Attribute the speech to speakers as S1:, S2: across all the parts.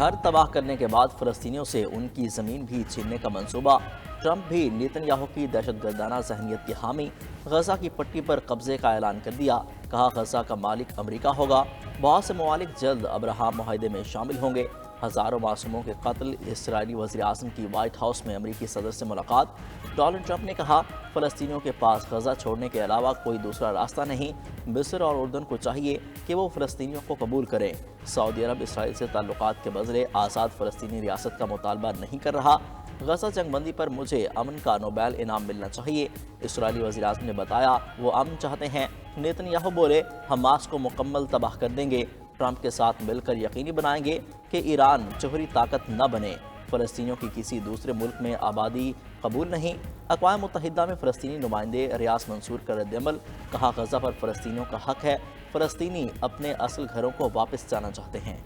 S1: گھر تباہ کرنے کے بعد فلسطینیوں سے ان کی زمین بھی چھیننے کا منصوبہ۔ ٹرمپ بھی نیتن یاہو کی دہشت گردانہ ذہنیت کے حامی۔ غزہ کی پٹی پر قبضے کا اعلان کر دیا، کہا غزہ کا مالک امریکہ ہوگا۔ بہت سے ممالک جلد ابراہم معاہدے میں شامل ہوں گے۔ ہزاروں معصوموں کے قتل۔ اسرائیلی وزیر اعظم کی وائٹ ہاؤس میں امریکی صدر سے ملاقات۔ ڈونلڈ ٹرمپ نے کہا فلسطینیوں کے پاس غزہ چھوڑنے کے علاوہ کوئی دوسرا راستہ نہیں۔ مصر اور اردن کو چاہیے کہ وہ فلسطینیوں کو قبول کریں۔ سعودی عرب اسرائیل سے تعلقات کے بدلے آزاد فلسطینی ریاست کا مطالبہ نہیں کر رہا۔ غزہ جنگ بندی پر مجھے امن کا نوبیل انعام ملنا چاہیے۔ اسرائیلی وزیر اعظم نے بتایا وہ امن چاہتے ہیں۔ نیتن یاہو بولے حماس کو مکمل تباہ کر دیں گے۔ ٹرمپ کے ساتھ مل کر یقینی بنائیں گے کہ ایران جوہری طاقت نہ بنے۔ فلسطینیوں کی کسی دوسرے ملک میں آبادی قبول نہیں۔ اقوام متحدہ میں فلسطینی نمائندے ریاض منصور کا رد عمل، کہا غزہ پر فلسطینیوں کا حق ہے۔ فلسطینی اپنے اصل گھروں کو واپس جانا چاہتے ہیں۔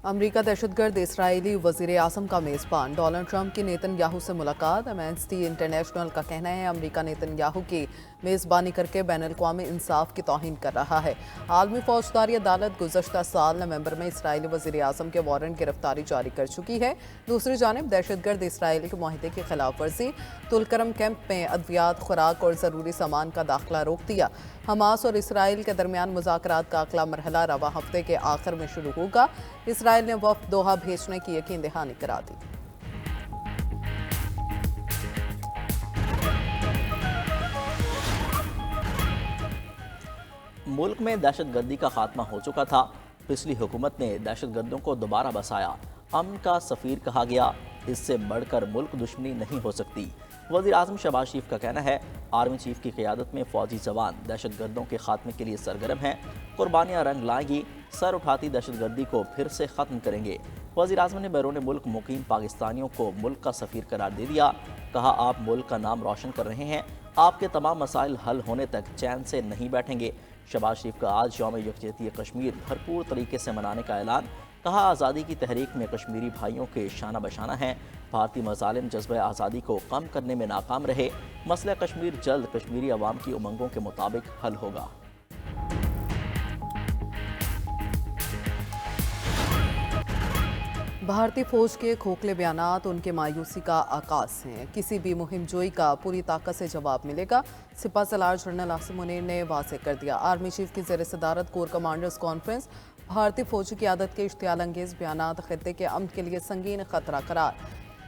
S2: امریکہ دہشت گرد اسرائیلی وزیر اعظم کا میزبان۔ ڈونلڈ ٹرمپ کی نیتن یاہو سے ملاقات۔ ایمنسٹی انٹرنیشنل کا کہنا ہے امریکہ نیتن یاہو کی میزبانی کر کے بین الاقوامی انصاف کی توہین کر رہا ہے۔ عالمی فوجداری عدالت گزشتہ سال نومبر میں اسرائیلی وزیر اعظم کے وارنٹ گرفتاری جاری کر چکی ہے۔ دوسری جانب دہشت گرد اسرائیلی کے معاہدے کی خلاف ورزی، طولکرم کیمپ میں ادویات، خوراک اور ضروری سامان کا داخلہ روک دیا۔ حماس اور اسرائیل کے درمیان مذاکرات کا اگلا مرحلہ رواں ہفتے کے آخر میں شروع ہوگا۔ اسرائیل نے وفد دوحہ بھیجنے کی یقین دہانی کرا دی۔
S1: ملک میں دہشت گردی کا خاتمہ ہو چکا تھا۔ پچھلی حکومت نے دہشت گردوں کو دوبارہ بسایا۔ امن کا سفیر کہا گیا، اس سے بڑھ کر ملک دشمنی نہیں ہو سکتی۔ وزیر اعظم شہباز شریف کا کہنا ہے آرمی چیف کی قیادت میں فوجی جوان دہشت گردوں کے خاتمے کے لیے سرگرم ہیں۔ قربانیاں رنگ لائیں گی، سر اٹھاتی دہشت گردی کو پھر سے ختم کریں گے۔ وزیر اعظم نے بیرون ملک مقیم پاکستانیوں کو ملک کا سفیر قرار دے دیا، کہا آپ ملک کا نام روشن کر رہے ہیں، آپ کے تمام مسائل حل ہونے تک چین سے نہیں بیٹھیں گے۔ شہباز شریف کا آج یوم یکجہتی کشمیر بھرپور طریقے سے منانے کا اعلان، کہا آزادی کی تحریک میں کشمیری بھائیوں کے شانہ بشانہ ہیں۔ بھارتی مظالم جذبہ آزادی کو کم کرنے میں ناکام رہے۔ مسئلہ کشمیر جلد کشمیری عوام کی امنگوں کے مطابق حل ہوگا۔
S2: بھارتی فوج کے کھوکھلے بیانات ان کے مایوسی کا آغاز ہیں۔ کسی بھی مہم جوئی کا پوری طاقت سے جواب ملے گا، سپہ سالار جنرل عاصم منیر نے واضح کر دیا۔ آرمی چیف کی زیر صدارت کور کمانڈرز کانفرنس، بھارتی فوجی قیادت کے اشتعال انگیز بیانات خطے کے امن کے لیے سنگین خطرہ قرار۔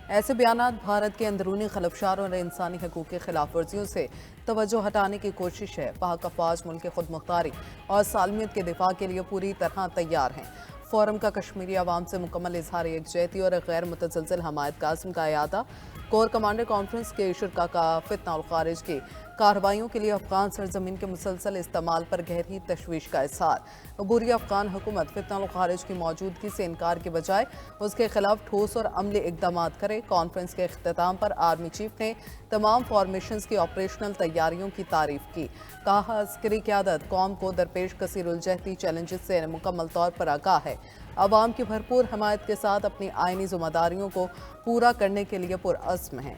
S2: ایسے بیانات بھارت کے اندرونی خلفشار اور انسانی حقوق کی خلاف ورزیوں سے توجہ ہٹانے کی کوشش ہے۔ پاک افواج ملک کی خود مختاری اور سالمیت کے دفاع کے لیے پوری طرح تیار ہیں۔ فورم کا کشمیری عوام سے مکمل اظہار یکجہتی اور غیر متزلزل حمایت کا عزم کا اعادہ۔ کور کمانڈر کانفرنس کے شرکاء کا فتنہ الخارج کی کارروائیوں کے لیے افغان سرزمین کے مسلسل استعمال پر گہری تشویش کا اظہار۔ عبوری افغان حکومت فتنہ الخارج کی موجودگی سے انکار کے بجائے اس کے خلاف ٹھوس اور عملی اقدامات کرے۔ کانفرنس کے اختتام پر آرمی چیف نے تمام فارمیشنز کی آپریشنل تیاریوں کی تعریف کی، کہا عسکری قیادت قوم کو درپیش کثیر الجہتی چیلنجز سے مکمل طور پر آگاہ ہے، عوام کی بھرپور حمایت کے ساتھ اپنی آئینی ذمہ داریوں کو پورا کرنے کے لیے پرعزم ہے۔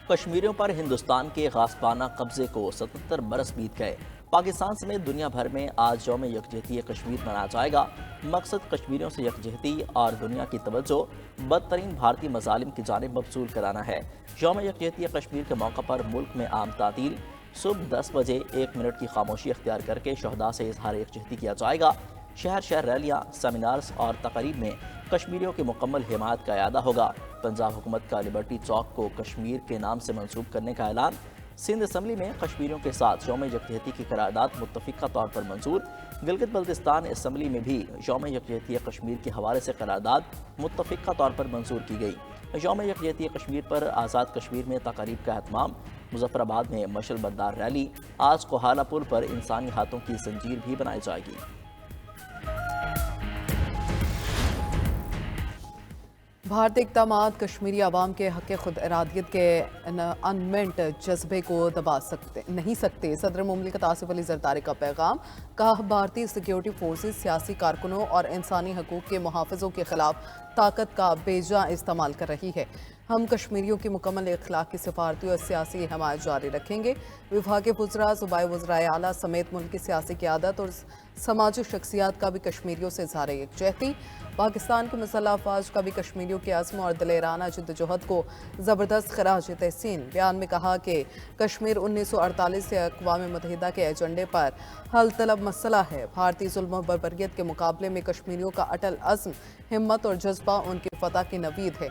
S1: کشمیریوں پر ہندوستان کے غاصبانہ قبضے کو 77 برس بیت گئے۔ پاکستان سمیت دنیا بھر میں آج یوم یکجہتی کشمیر منایا جائے گا۔ مقصد کشمیریوں سے یکجہتی اور دنیا کی توجہ بدترین بھارتی مظالم کی جانب مبذول کرانا ہے۔ یوم یکجہتی کشمیر کے موقع پر ملک میں عام تعطیل، صبح 10 بجے 1 منٹ کی خاموشی اختیار کر کے شہداء سے اظہار یکجہتی کیا جائے گا۔ شہر شہر ریلیاں، سیمینارز اور تقاریب میں کشمیریوں کی مکمل حمایت کا اعادہ ہوگا۔ پنجاب حکومت کا لبرٹی چوک کو کشمیر کے نام سے منسوب کرنے کا اعلان۔ سندھ اسمبلی میں کشمیریوں کے ساتھ یوم یکجہتی کی قرارداد متفقہ طور پر منظور۔ گلگت بلتستان اسمبلی میں بھی یوم یکجہتی کشمیر کے حوالے سے قرارداد متفقہ طور پر منظور کی گئی۔ یوم یکجہتی کشمیر پر آزاد کشمیر میں تقاریب کا اہتمام۔ مظفر آباد میں مشعل بردار ریلی۔ آج کوہالہ پل پر انسانی ہاتھوں کی زنجیر بھی بنائی جائے گی۔
S2: بھارتی اقدامات کشمیری عوام کے حق خود ارادیت کے انمنٹ جذبے کو دبا نہیں سکتے۔ صدر مملکت آصف علی زرداری کا پیغام، کہا بھارتی سیکیورٹی فورسز سیاسی کارکنوں اور انسانی حقوق کے محافظوں کے خلاف طاقت کا بے جا استعمال کر رہی ہے۔ ہم کشمیریوں کی مکمل اخلاقی سفارتی اور سیاسی حمایت جاری رکھیں گے۔ وفاق وزراء، صوبائی وزرائے اعلیٰ سمیت ملک کی سیاسی قیادت اور سماجی شخصیات کا بھی کشمیریوں سے اظہار یکجہتی۔ پاکستان کی مسلح افواج کا بھی کشمیریوں کے عزم اور دلیرانہ جدوجہد کو زبردست خراج تحسین۔ بیان میں کہا کہ کشمیر 1948 سے اقوام متحدہ کے ایجنڈے پر حل طلب مسئلہ ہے۔ بھارتی ظلم و بربریت کے مقابلے میں کشمیریوں کا اٹل عزم، ہمت اور جذبہ ان کی فتح کی نوید ہے۔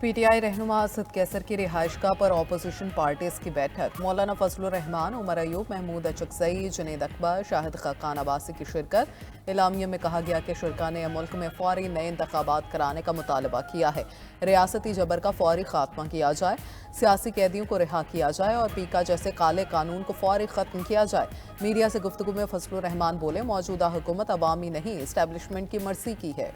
S2: پی ٹی آئی رہنما اسد کیسر کی رہائش گاہ پر اپوزیشن پارٹیز کی بیٹھک۔ مولانا فضل الرحمان، عمر ایوب، محمود اچکزئی، جنید اکبر، شاہد خاقان عباسی کی شرکت۔ اعلامیہ میں کہا گیا کہ شرکاء نے ملک میں فوری نئے انتخابات کرانے کا مطالبہ کیا ہے، ریاستی جبر کا فوری خاتمہ کیا جائے، سیاسی قیدیوں کو رہا کیا جائے اور پیکا جیسے کالے قانون کو فوری ختم کیا جائے۔ میڈیا سے گفتگو میں فضل الرحمان بولے، موجودہ حکومت عوامی نہیں، اسٹیبلشمنٹ کی مرضی کی ہے۔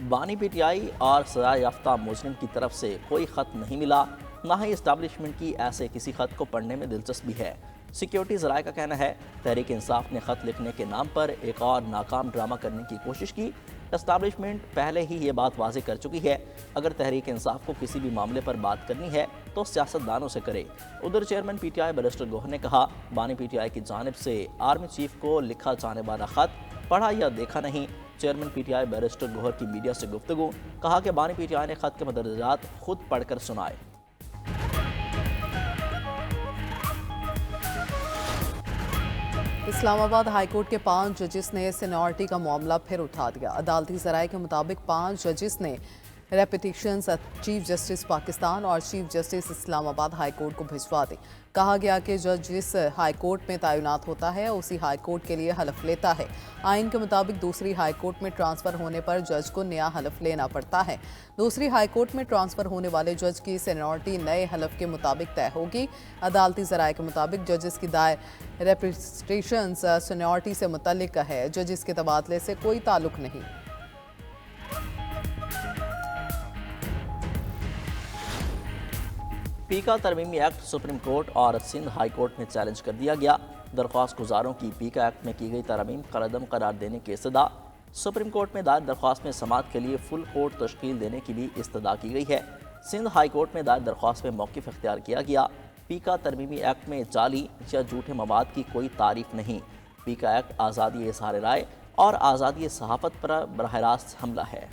S1: بانی پی ٹی آئی اور سزا یافتہ مجرم کی طرف سے کوئی خط نہیں ملا، نہ ہی اسٹیبلشمنٹ کی ایسے کسی خط کو پڑھنے میں دلچسپی ہے۔ سیکیورٹی ذرائع کا کہنا ہے تحریک انصاف نے خط لکھنے کے نام پر ایک اور ناکام ڈرامہ کرنے کی کوشش کی۔ اسٹیبلشمنٹ پہلے ہی یہ بات واضح کر چکی ہے، اگر تحریک انصاف کو کسی بھی معاملے پر بات کرنی ہے تو سیاستدانوں سے کرے۔ ادھر chairman P T I barrister Gohar نے کہا، بانی پی ٹی آئی کی جانب سے آرمی چیف کو لکھا جانے والا خط پڑھا یا دیکھا نہیں۔ Chairman P T I barrister Gohar کی میڈیا سے گفتگو، کہا کہ بانی پی ٹی آئی نے خط کے مدرجات خود پڑھ کر سنائے۔
S2: اسلام آباد ہائی کورٹ کے 5 ججز نے سینیورٹی کا معاملہ پھر اٹھا دیا۔ عدالتی ذرائع کے مطابق 5 ججز نے ریپیٹیشنز چیف جسٹس پاکستان اور چیف جسٹس اسلام آباد ہائی کورٹ کو بھجوا دی۔ کہا گیا کہ جج جس ہائی کورٹ میں تعینات ہوتا ہے اسی ہائی کورٹ کے لیے حلف لیتا ہے۔ آئین کے مطابق دوسری ہائی کورٹ میں ٹرانسفر ہونے پر جج کو نیا حلف لینا پڑتا ہے۔ دوسری ہائی کورٹ میں ٹرانسفر ہونے والے جج کی سینیورٹی نئے حلف کے مطابق طے ہوگی۔ عدالتی ذرائع کے مطابق ججز کی دائر ریپیٹیشنز سینیورٹی سے متعلق ہے، ججز کے تبادلے سے کوئی تعلق نہیں۔
S1: پیکا ترمیمی ایکٹ سپریم کورٹ اور سندھ ہائی کورٹ میں چیلنج کر دیا گیا۔ درخواست گزاروں کی پیکا ایکٹ میں کی گئی ترمیم قلعدم قرار دینے کی استدعا۔ سپریم کورٹ میں دائر درخواست میں سماعت کے لیے فل کورٹ تشکیل دینے کی بھی استدعا کی گئی ہے۔ سندھ ہائی کورٹ میں دائر درخواست میں موقف اختیار کیا گیا۔ پیکا ترمیمی ایکٹ میں جعلی یا جھوٹے مواد کی کوئی تعریف نہیں۔ پیکا ایکٹ آزادی اظہار رائے اور آزادی صحافت پر براہ راست حملہ ہے۔